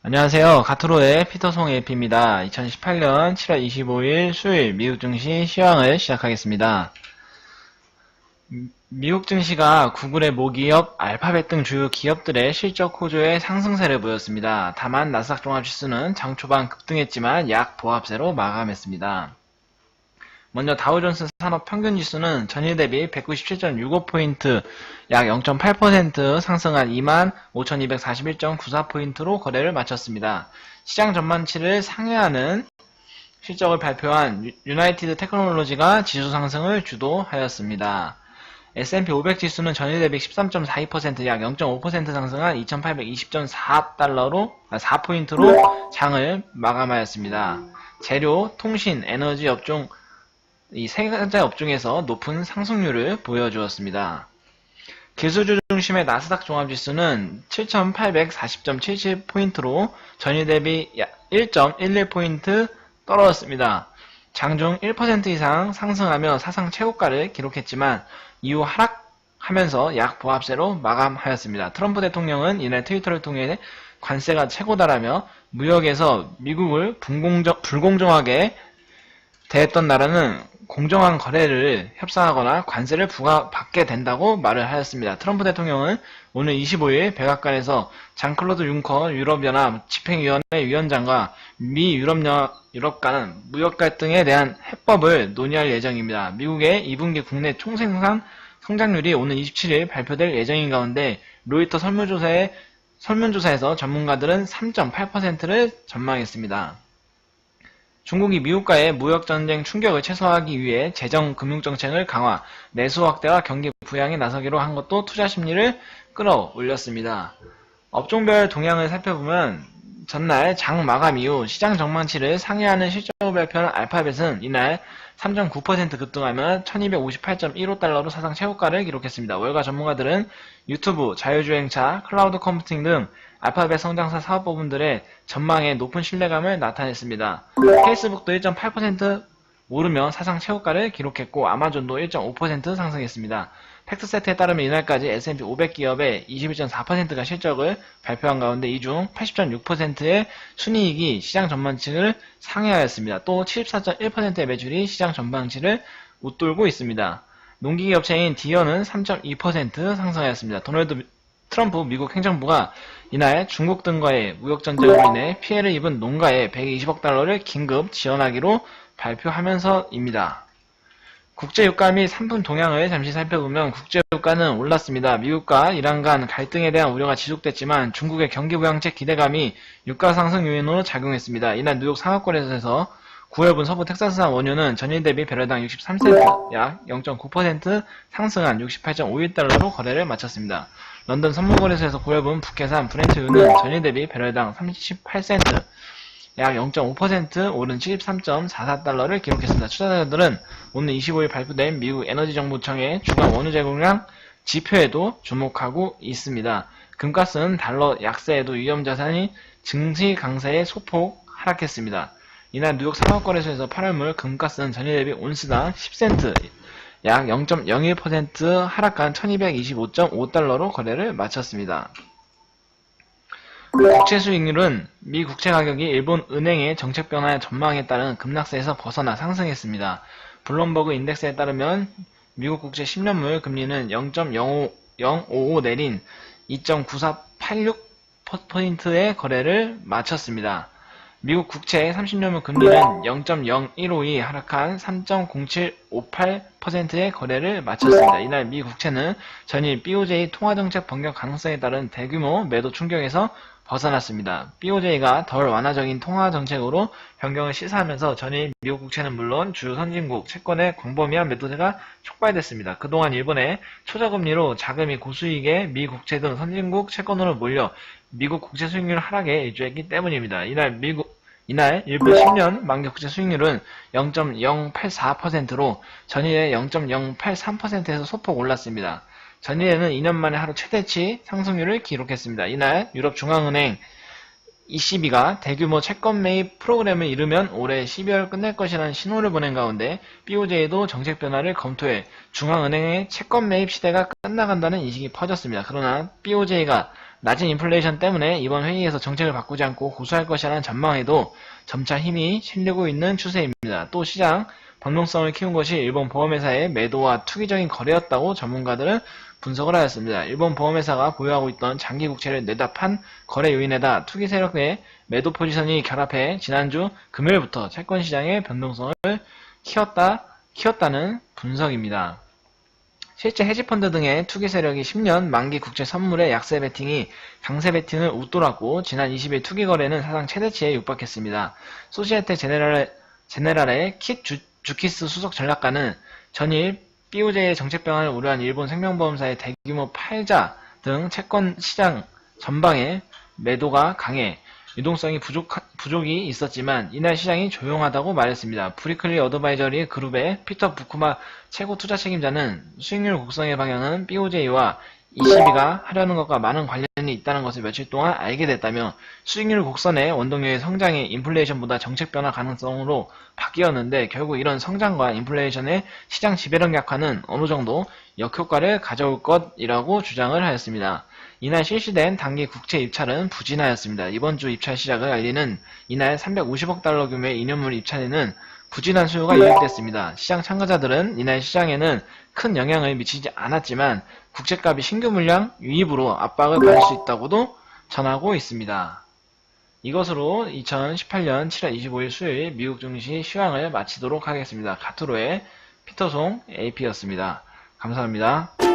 안녕하세요. 가트로의 피터송 AP입니다. 2018년 7월 25일 수요일 미국 증시 시황을 시작하겠습니다. 미국 증시가 구글의 모기업, 알파벳 등 주요 기업들의 실적 호조에 상승세를 보였습니다. 다만 나스닥 종합지수는 장 초반 급등했지만 약 보합세로 마감했습니다. 먼저 다우존스 산업평균지수는 전일 대비 197.65포인트, 약 0.8% 상승한 25,241.94포인트로 거래를 마쳤습니다. 시장 전망치를 상회하는 실적을 발표한 유나이티드 테크놀로지가 지수 상승을 주도하였습니다. S&P 500 지수는 전일 대비 13.42%, 약 0.5% 상승한 2,820.4달러로 4포인트로 장을 마감하였습니다. 재료, 통신, 에너지 업종 이 세 가지 업종에서 높은 상승률을 보여주었습니다. 기술주 중심의 나스닥 종합지수는 7,840.77포인트로 전일 대비 1.11포인트 떨어졌습니다. 장중 1% 이상 상승하며 사상 최고가를 기록했지만 이후 하락하면서 약 보합세로 마감하였습니다. 트럼프 대통령은 이날 트위터를 통해 관세가 최고다라며 무역에서 미국을 불공정하게 대했던 나라는 공정한 거래를 협상하거나 관세를 부과받게 된다고 말을 하였습니다. 트럼프 대통령은 오늘 25일 백악관에서 장클로드 융커 유럽연합 집행위원회 위원장과 미 유럽 간 무역 갈등에 대한 해법을 논의할 예정입니다. 미국의 2분기 국내 총생산 성장률이 오늘 27일 발표될 예정인 가운데 로이터 설문조사에서 전문가들은 3.8%를 전망했습니다. 중국이 미국과의 무역전쟁 충격을 최소화하기 위해 재정 금융정책을 강화, 내수 확대와 경기 부양에 나서기로 한 것도 투자 심리를 끌어올렸습니다. 업종별 동향을 살펴보면 전날 장 마감 이후 시장 전망치를 상회하는 실적을 발표한 알파벳은 이날 3.9% 급등하며 1258.15달러로 사상 최고가를 기록했습니다. 월가 전문가들은 유튜브, 자율주행차, 클라우드 컴퓨팅 등 알파벳 성장사 사업 부분들의 전망에 높은 신뢰감을 나타냈습니다. 페이스북도 1.8% 오르며 사상 최고가를 기록했고 아마존도 1.5% 상승했습니다. 팩트세트에 따르면 이날까지 S&P 500 기업의 21.4%가 실적을 발표한 가운데 이 중 80.6%의 순이익이 시장 전망치를 상회하였습니다. 또 74.1%의 매출이 시장 전망치를 웃돌고 있습니다. 농기계 업체인 디어는 3.2% 상승하였습니다. 도널드 트럼프 미국 행정부가 이날 중국 등과의 무역전쟁으로 인해 피해를 입은 농가에 120억 달러를 긴급 지원하기로 발표하면서입니다. 국제유가 및 상품 동향을 잠시 살펴보면 국제유가는 올랐습니다. 미국과 이란 간 갈등에 대한 우려가 지속됐지만 중국의 경기부양책 기대감이 유가 상승 요인으로 작용했습니다. 이날 뉴욕 상업거래소에서 9월분 서부 텍사스산 원유는 전일 대비 배럴당 63센트, 약 0.9% 상승한 68.51달러로 거래를 마쳤습니다. 런던 선물거래소에서 9월분 북해산 브렌트유는 전일 대비 배럴당 38센트, 약 0.5% 오른 73.44달러를 기록했습니다. 투자자들은 오늘 25일 발표된 미국 에너지정보청의 주간 원유 제공량 지표에도 주목하고 있습니다. 금가스는 달러 약세에도 위험자산이 증시 강세에 소폭 하락했습니다. 이날 뉴욕 상업거래소에서 8월물 금가스는 전일 대비 온스당 10센트, 약 0.01% 하락한 1225.5달러로 거래를 마쳤습니다. 국채 수익률은 미 국채 가격이 일본 은행의 정책 변화의 전망에 따른 급락세에서 벗어나 상승했습니다. 블룸버그 인덱스에 따르면 미국 국채 10년물 금리는 0.055 내린 2.9486%의 거래를 마쳤습니다. 미국 국채 30년물 금리는 0.0152 하락한 3.0758%의 거래를 마쳤습니다. 이날 미 국채는 전일 BOJ 통화정책 변경 가능성에 따른 대규모 매도 충격에서 벗어났습니다. BOJ가 덜 완화적인 통화정책으로 변경을 시사하면서 전일 미국 국채는 물론 주요 선진국 채권의 광범위한 매도세가 촉발됐습니다. 그동안 일본의 초저금리로 자금이 고수익의 미 국채 등 선진국 채권으로 몰려 미국 국채 수익률 하락에 일조했기 때문입니다. 이날 일본 10년 만기 국채 수익률은 0.084%로 전일의 0.083%에서 소폭 올랐습니다. 전일에는 2년 만에 하루 최대치 상승률을 기록했습니다. 이날 유럽중앙은행 ECB가 대규모 채권 매입 프로그램을 이르면 올해 12월 끝낼 것이라는 신호를 보낸 가운데 BOJ도 정책 변화를 검토해 중앙은행의 채권 매입 시대가 끝나간다는 인식이 퍼졌습니다. 그러나 BOJ가 낮은 인플레이션 때문에 이번 회의에서 정책을 바꾸지 않고 고수할 것이라는 전망에도 점차 힘이 실리고 있는 추세입니다. 또 시장 변동성을 키운 것이 일본 보험회사의 매도와 투기적인 거래였다고 전문가들은 분석을 하였습니다. 일본 보험회사가 보유하고 있던 장기 국채를 내다 판 거래 요인에다 투기 세력의 매도 포지션이 결합해 지난주 금요일부터 채권 시장의 변동성을 키웠다는 분석입니다. 실제 헤지펀드 등의 투기 세력이 10년 만기 국채 선물의 약세 베팅이 강세 베팅을 웃돌았고 지난 20일 투기 거래는 사상 최대치에 육박했습니다. 소시에테 제네랄의 킷 주키스 수석 전략가는 전일 BOJ의 정책 변화를 우려한 일본 생명보험사의 대규모 팔자 등 채권 시장 전방에 매도가 강해 유동성이 부족이 있었지만 이날 시장이 조용하다고 말했습니다. 브리클리 어드바이저리 그룹의 피터 부쿠마 최고 투자 책임자는 수익률 곡선의 방향은 BOJ와 ECB가 하려는 것과 많은 관련이 있다는 것을 며칠 동안 알게 됐다며 수익률 곡선의 원동력의 성장이 인플레이션보다 정책 변화 가능성으로 바뀌었는데 결국 이런 성장과 인플레이션의 시장 지배력 약화는 어느 정도 역효과를 가져올 것이라고 주장을 하였습니다. 이날 실시된 단기 국채 입찰은 부진하였습니다. 이번 주 입찰 시작을 알리는 이날 350억 달러 규모의 2년물 입찰에는 부진한 수요가 유입됐습니다. 시장 참가자들은 이날 시장에는 큰 영향을 미치지 않았지만 국채값이 신규 물량 유입으로 압박을 받을 수 있다고도 전하고 있습니다. 이것으로 2018년 7월 25일 수요일 미국 증시 시황을 마치도록 하겠습니다. 카트로의 피터송 AP였습니다. 감사합니다.